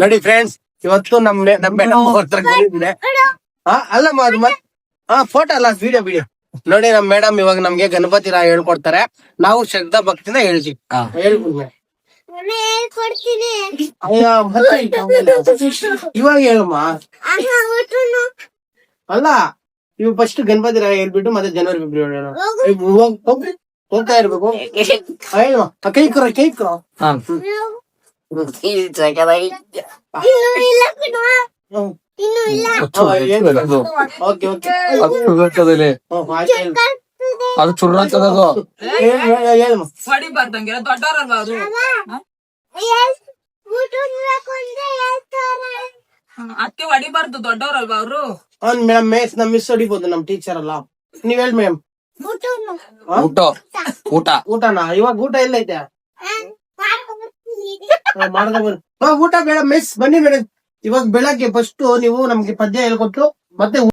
ನೋಡಿ ಫ್ರೆಂಡ್ಸ್, ಇವತ್ತು ನಮ್ ಮೇಡಮ್ ಹತ್ರ ಬಂದಿದ್ದೆ. ಅಲ್ಲಮ್ಮ ಅದು ಫೋಟೋ ಅಲ್ಲ, ವಿಡಿಯೋ. ನೋಡಿ ನಮ್ ಮೇಡಮ್ ಇವಾಗ ನಮ್ಗೆ ಗಣಪತಿ ರಾಯ ಹೇಳ್ಕೊಡ್ತಾರೆ. ನಾವು ಶ್ರದ್ಧಾ ಭಕ್ತಿನ ಹೇಳ್ತೀವಿ. ಹೇಳ್ಬಿಡ್ಮೆ ಇವಾಗ ಹೇಳಮ್ಮ. ಅಲ್ಲ, ಇವ್ ಫಸ್ಟ್ ಗಣಪತಿ ರಾಯ ಹೇಳ್ಬಿಟ್ಟು ಮತ್ತೆ ಜನವರಿ ಫೆಬ್ರವರಿ ಹೋಗ್ತಾ ಇರ್ಬೇಕು. ಕೈ ಕೊರ ಅದು ಚುರ್ರ ಅಂತದದು ಹೊಡಿಬಾರ್ದಂಗೆ ದೊಡ್ಡವರಲ್ವಾ ಅವರು ಅದಕ್ಕೆ ಹೊಡಿಬಾರ್ದು ದೊಡ್ಡವರಲ್ವಾ ಅವರು. ಮೇಡಮ್ ನಮ್ ಮಿಸ್ ಹೊಡಿಬೋದು, ನಮ್ ಟೀಚರ್ ಅಲ್ಲ. ನೀವ್ ಹೇಳಿ ಮೇಡಮ್. ಊಟನಾ? ಇವಾಗ ಊಟ ಎಲ್ಲ ಐತೆ ಊಟ ಬೇಡ ಮಿಸ್, ಬನ್ನಿ ಮೇಡಮ್. ಇವಾಗ ಬೆಳಗ್ಗೆ ಫಸ್ಟ್ ನೀವು ನಮ್ಗೆ ಪದ್ಯ ಹೇಳ್ಕೊಟ್ಟು ಮತ್ತೆ